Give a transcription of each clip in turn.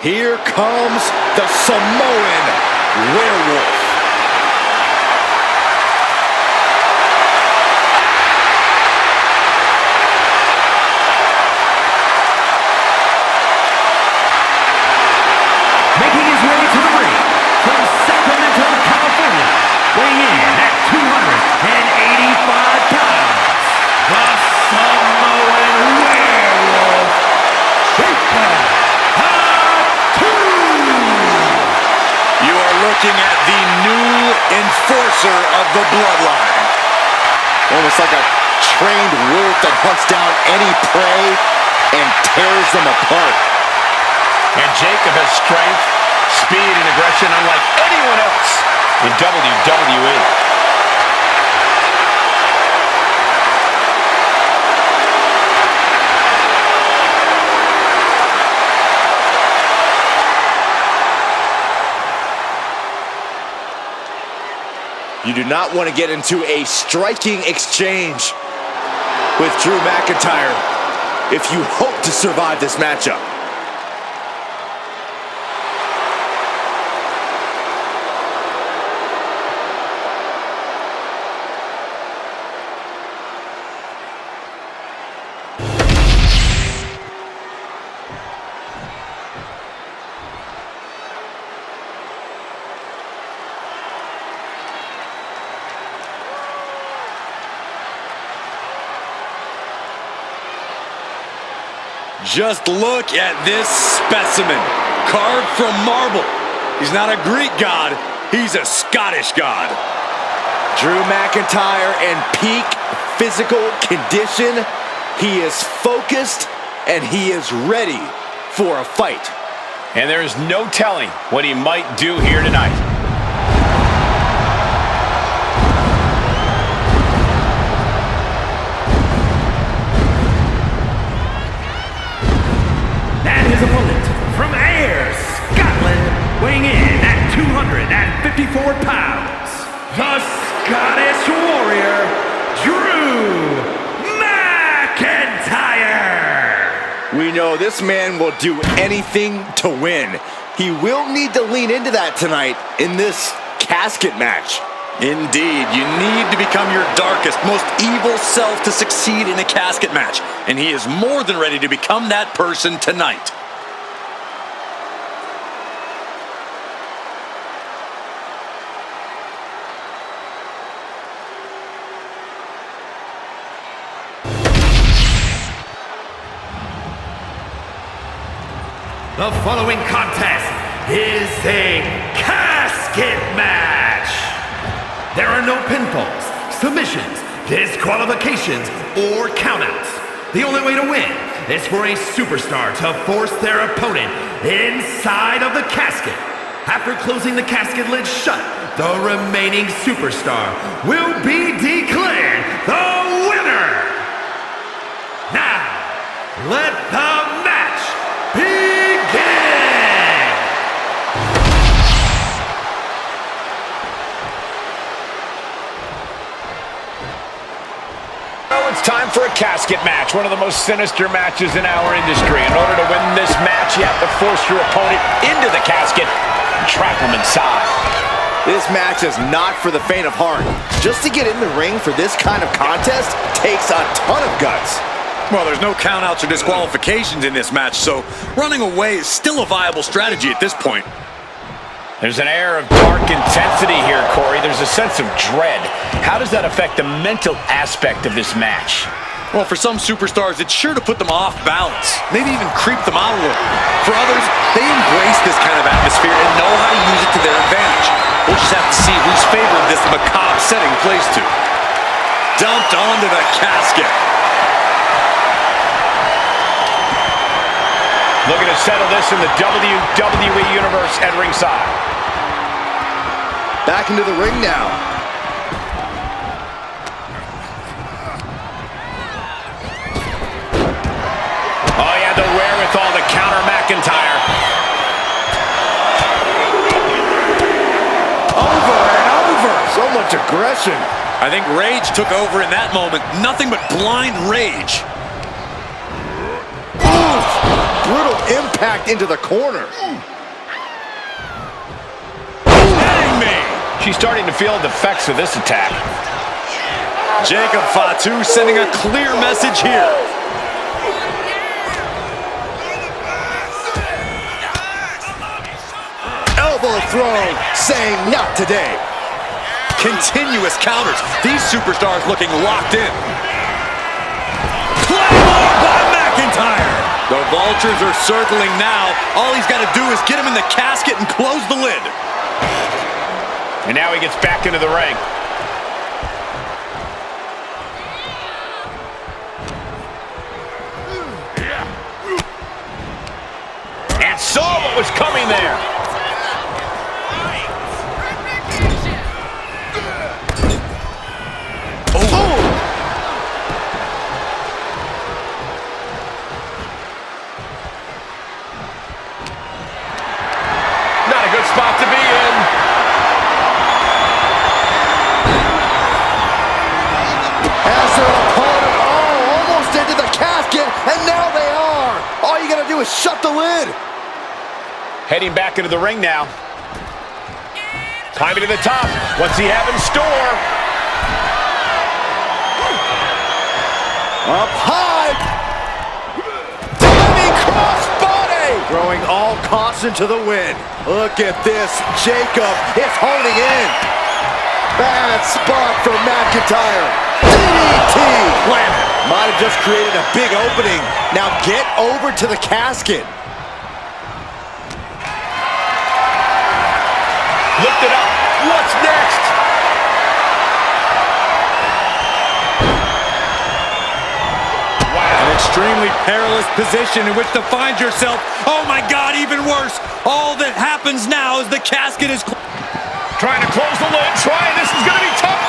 Here comes the Samoan Werewolf. Making his way to the ring from Sacramento, California, weighing in at 285 pounds, the Samoan Werewolf, Fatu! You are looking at the new enforcer of the bloodline. Almost like a trained wolf that hunts down any prey and tears them apart. And Jacob has strength, speed, and aggression unlike anyone else in WWE. You do not want to get into a striking exchange with Drew McIntyre if you hope to survive this matchup. Just look at this specimen, carved from marble. He's not a Greek god, he's a Scottish god. Drew McIntyre in peak physical condition. He is focused and he is ready for a fight. And there is no telling what he might do here tonight. His opponent from Ayr, Scotland, weighing in at 254 pounds, the Scottish Warrior, Drew McIntyre. We know this man will do anything to win. He will need to lean into that tonight in this casket match. Indeed, you need to become your darkest, most evil self to succeed in a casket match. And he is more than ready to become that person tonight. The following contest is a casket match. There are no pinfalls, submissions, disqualifications, or countouts. The only way to win is for a superstar to force their opponent inside of the casket. After closing the casket lid shut, the remaining superstar will be declared the winner. Now, let the match begin. It's time for a casket match, one of the most sinister matches in our industry. In order to win this match, you have to force your opponent into the casket and trap him inside. This match is not for the faint of heart. Just to get in the ring for this kind of contest takes a ton of guts. Well, there's no countouts or disqualifications in this match, so running away is still a viable strategy at this point. There's an air of dark intensity here, Corey. There's a sense of dread. How does that affect the mental aspect of this match? Well, for some superstars, it's sure to put them off balance, maybe even creep them out a little. For others, they embrace this kind of atmosphere and know how to use it to their advantage. We'll just have to see whose favor this macabre setting plays to. Dumped onto the casket. Looking to settle this in the WWE Universe at ringside. Back into the ring now. Oh, he had the wherewithal to counter McIntyre. Over and over. So much aggression. I think rage took over in that moment. Nothing but blind rage. Brutal impact backed into the corner. Kidding me! She's starting to feel the effects of this attack. Jacob Fatu sending a clear message here. Elbow thrown, saying not today. Continuous counters. These superstars looking locked in. Claymore by McIntyre. The Vultures are circling now. All he's got to do is get him in the casket and close the lid. And now he gets back into the ring. And saw what was coming there. Spot to be in. As their opponent, almost into the casket, and now they are. All you gotta do is shut the lid. Heading back into the ring now. Climbing to the top. What's he have in store? Up high. Diving crossbody. Throwing all caution to the wind. Look at this. Jacob is holding in. Bad spot for McIntyre. DDT. Planted. Might have just created a big opening. Now get over to the casket. Lift it up. What's next? An extremely perilous position in which to find yourself. Oh my God, even worse. All that happens now is the casket is trying to close the lid. This is going to be tough.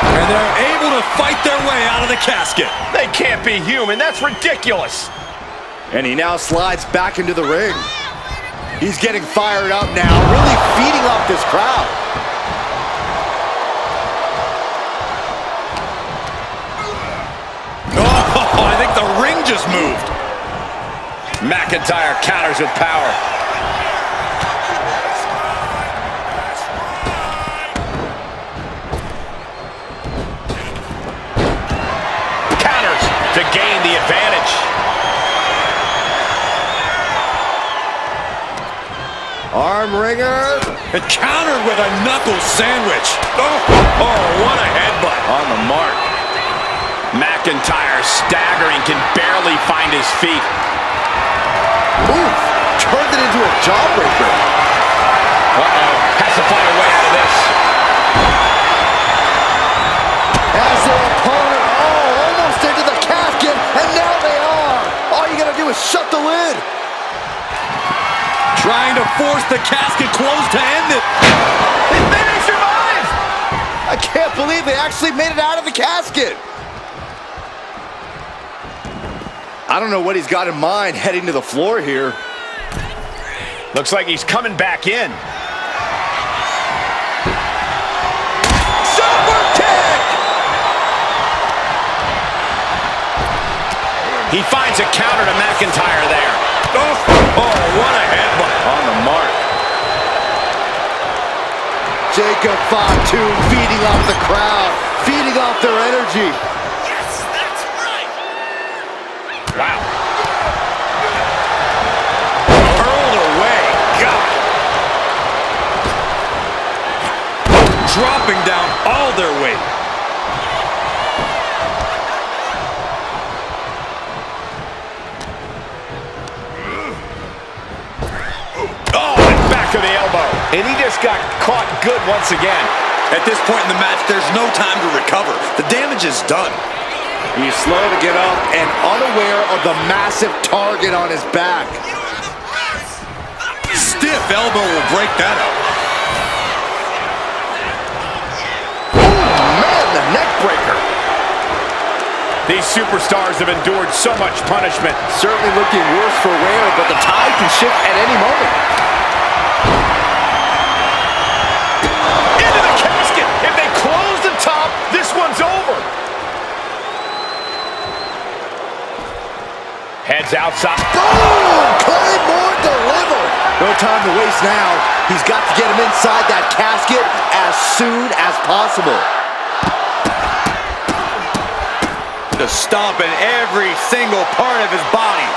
And they're able to fight their way out of the casket. They can't be human. That's ridiculous. And he now slides back into the ring. He's getting fired up now, really feeding off this crowd. Oh, I think the ring just moved. McIntyre counters with power. Counters to gain the advantage. Arm wringer. And countered with a knuckle sandwich. Oh, what a headbutt. On the mark. McIntyre staggering, can barely find his feet. Ooh, turned it into a jawbreaker. Uh-oh, has to find a way out of this. As their opponent, almost into the casket, and now they are. All you gotta do is shut the lid. Trying to force the casket closed to end it. They survived! I can't believe they actually made it out of the casket. I don't know what he's got in mind heading to the floor here. Looks like he's coming back in. Super kick! He finds a counter to McIntyre there. Oh, what a headbutt. On the mark. Jacob Fatu feeding off the crowd, feeding off their energy. Wow. Hurled away. God. Dropping down all their weight. Oh, and back to the elbow. And he just got caught good once again. At this point in the match, there's no time to recover. The damage is done. He's slow to get up and unaware of the massive target on his back. Stiff elbow will break that up. Oh, man, the neck breaker. These superstars have endured so much punishment. Certainly looking worse for wear, but the tide can shift at any moment. Into the casket. If they close the top, this one's over. Heads outside. Boom! Claymore No time to waste now. He's got to get him inside that casket as soon as possible. Just stomping every single part of his body.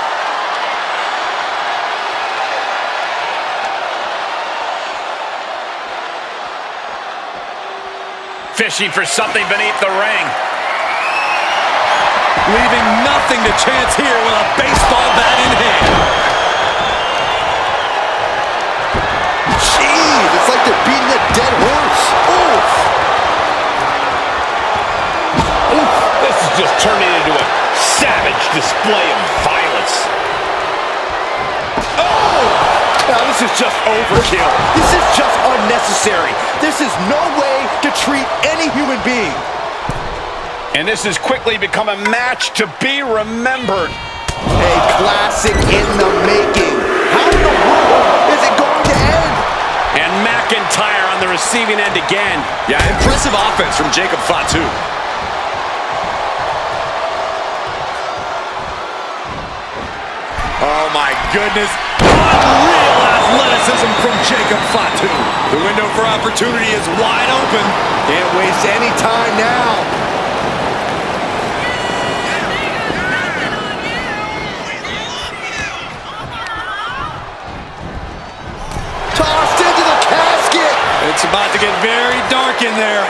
Fishing for something beneath the ring. Leaving nothing to chance here with a baseball bat in hand. Jeez, it's like they're beating a dead horse. Oof. Oof. This is just turning into a savage display of violence. Oh! Now this is just overkill. This is just unnecessary. This is no way to treat any human being. And this has quickly become a match to be remembered. A classic in the making. How in the world is it going to end? And Mcintyre on the receiving end again. Yeah, impressive offense from Jacob Fatu. Oh my goodness. Unreal athleticism from Jacob Fatu. The window for opportunity is wide open. Can't waste any time now. Tossed into the casket. It's about to get very dark in there.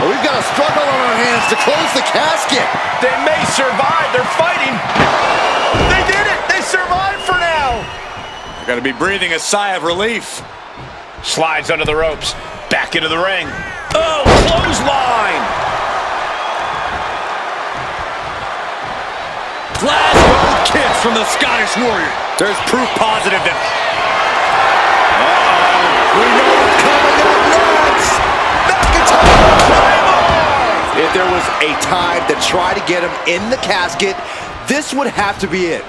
Well, we've got a struggle on our hands to close the casket. They may survive. They're fighting. They did it. They survived for now. They're going to be breathing a sigh of relief. Slides under the ropes. Back into the ring. Oh, clothesline. Glasgow kiss from the Scottish Warrior. There's proof positive that... We know what's coming up next. McIntyre. If there was a time to try to get him in the casket, this would have to be it.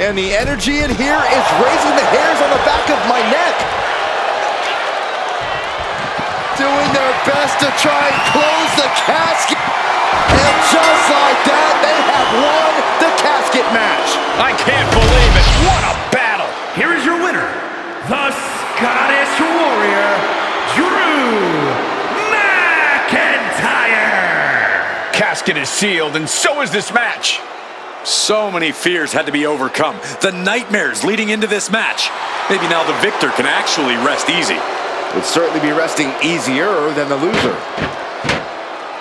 And the energy in here is raising the hairs on the back of my neck. Doing their best to try and close the casket. And just like that, they have won the casket match. I can't believe it. What a battle. Here is your winner, the Scottish Warrior, Drew McIntyre. Casket is sealed, and so is this match. So many fears had to be overcome. The nightmares leading into this match. Maybe now the victor can actually rest easy. Would certainly be resting easier than the loser.